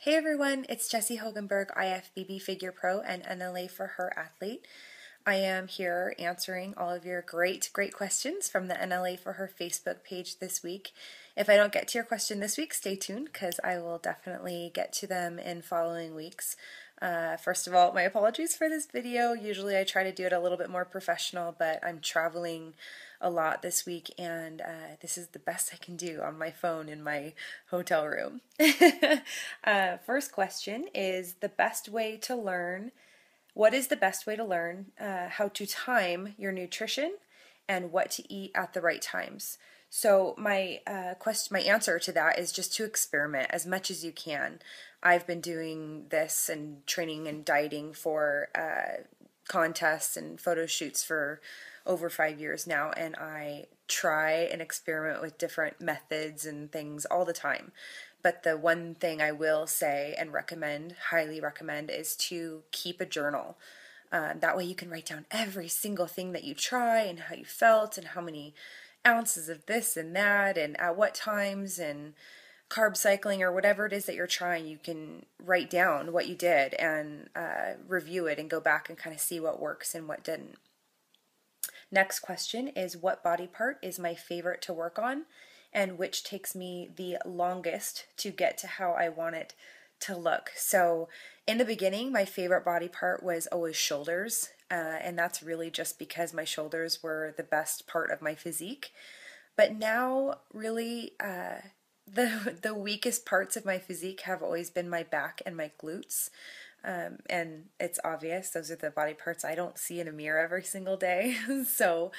Hey everyone, it's Jessie Hilgenberg IFBB Figure Pro and NLA for Her Athlete. I am here answering all of your great questions from the NLA for Her Facebook page this week. If I don't get to your question this week, stay tuned because I will definitely get to them in following weeks. First of all, my apologies for this video. Usually I try to do it a little bit more professional, but I'm traveling a lot this week and this is the best I can do on my phone in my hotel room. First question is the best way to learn. What is the best way to learn how to time your nutrition and what to eat at the right times? So my answer to that is just to experiment as much as you can. I've been doing this and training and dieting for contests and photo shoots for over 5 years now, and I try and experiment with different methods and things all the time. But the one thing I will say and recommend, highly recommend, is to keep a journal. That way you can write down every single thing that you try and how you felt and how many ounces of this and that and at what times and carb cycling or whatever it is that you're trying. You can write down what you did and review it and go back and kind of see what works and what didn't. Next question is, what body part is my favorite to work on and which takes me the longest to get to how I want it to look? So in the beginning, my favorite body part was always shoulders, and that's really just because my shoulders were the best part of my physique. But now, really, the weakest parts of my physique have always been my back and my glutes. And it's obvious, those are the body parts I don't see in a mirror every single day. So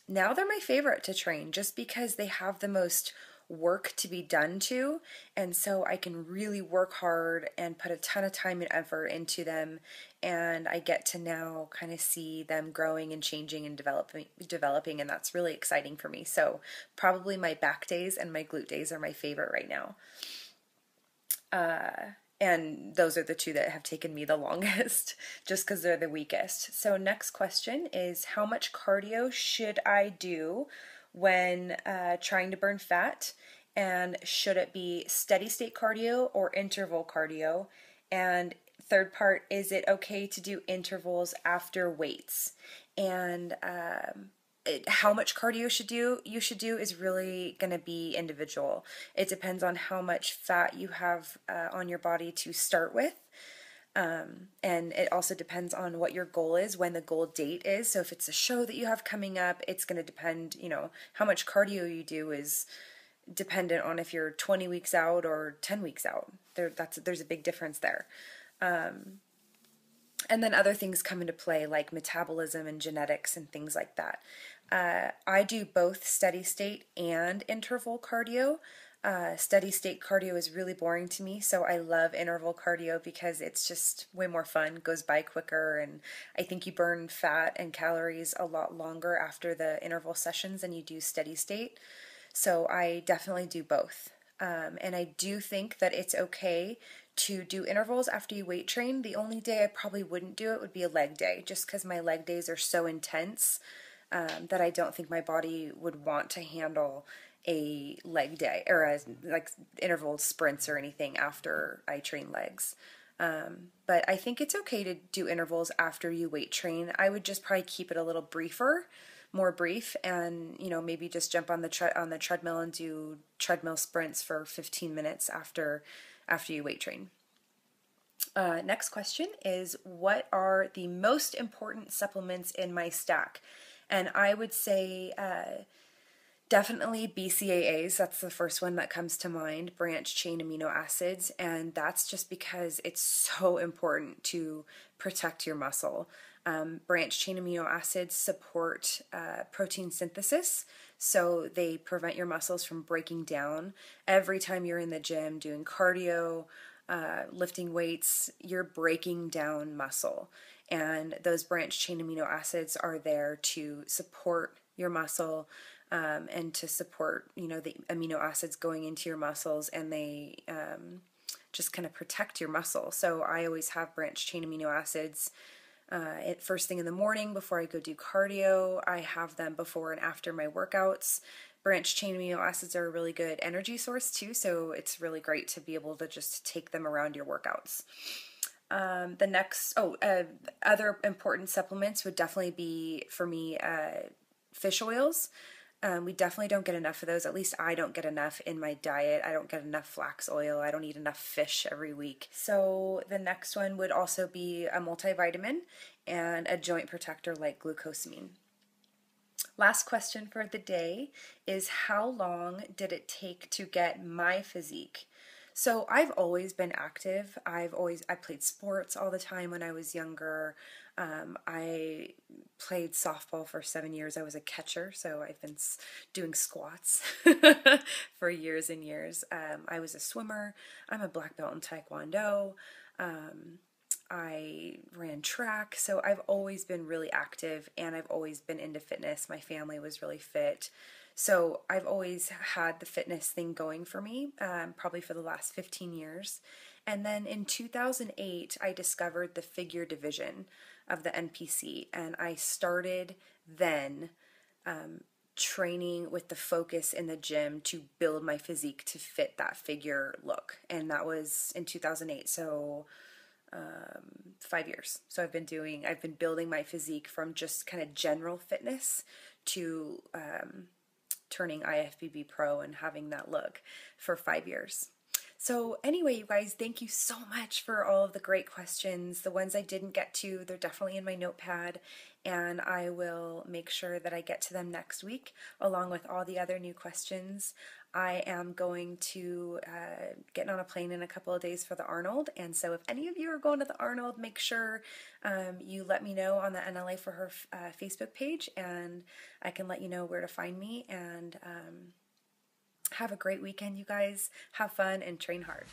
now they're my favorite to train just because they have the most work to be done to, and so I can really work hard and put a ton of time and effort into them, and I get to now kind of see them growing and changing and developing, and that's really exciting for me. So probably my back days and my glute days are my favorite right now. And those are the two that have taken me the longest, just because they're the weakest. So next question is, how much cardio should I do when trying to burn fat? And should it be steady state cardio or interval cardio? And third part, is it okay to do intervals after weights? And how much cardio you should do is really going to be individual. It depends on how much fat you have on your body to start with. And it also depends on what your goal is, when the goal date is. So if it's a show that you have coming up, it's going to depend, how much cardio you do is dependent on if you're 20 weeks out or 10 weeks out. There's a big difference there. And then other things come into play like metabolism and genetics and things like that. I do both steady state and interval cardio. Steady state cardio is really boring to me, so I love interval cardio because it's just way more fun, goes by quicker, and I think you burn fat and calories a lot longer after the interval sessions than you do steady state. So I definitely do both. And I do think that it's okay to do intervals after you weight train. The only day I probably wouldn't do it would be a leg day, just because my leg days are so intense that I don't think my body would want to handle a leg day or like interval sprints or anything after I train legs. But I think it's okay to do intervals after you weight train. I would just probably keep it a little more brief, and maybe just jump on the treadmill and do treadmill sprints for 15 minutes after you weight train. Next question is, what are the most important supplements in my stack? And I would say definitely BCAAs. That's the first one that comes to mind, branched chain amino acids, and that's just because it's so important to protect your muscle. Branched chain amino acids support protein synthesis, so they prevent your muscles from breaking down. Every time you're in the gym doing cardio, lifting weights, you're breaking down muscle. And those branched chain amino acids are there to support your muscle and to support, the amino acids going into your muscles, and they just kind of protect your muscle. So I always have branched chain amino acids first thing in the morning before I go do cardio. I have them before and after my workouts branched chain amino acids are a really good energy source too, so it's really great to be able to just take them around your workouts. The next, other important supplements would definitely be, for me, fish oils. We definitely don't get enough of those. At least I don't get enough in my diet. I don't get enough flax oil. I don't eat enough fish every week. So the next one would also be a multivitamin and a joint protector like glucosamine. Last question for the day is, how long did it take to get my physique? So I've always been active. I played sports all the time when I was younger. I played softball for 7 years. I was a catcher, so I've been doing squats for years and years. I was a swimmer. I'm a black belt in Taekwondo. I ran track, so I've always been really active, and I've always been into fitness. My family was really fit. So I've always had the fitness thing going for me, probably for the last 15 years. And then in 2008, I discovered the figure division of the NPC, and I started then training with the focus in the gym to build my physique to fit that figure look. And that was in 2008, so 5 years. So I've been building my physique from just kind of general fitness to turning IFBB Pro and having that look for 5 years. So anyway, you guys, thank you so much for all of the great questions. The ones I didn't get to, they're definitely in my notepad, and I will make sure that I get to them next week, along with all the other new questions. I am going to get on a plane in a couple of days for the Arnold, and so if any of you are going to the Arnold, make sure you let me know on the NLA for her Facebook page, and I can let you know where to find me. And have a great weekend, you guys. Have fun and train hard.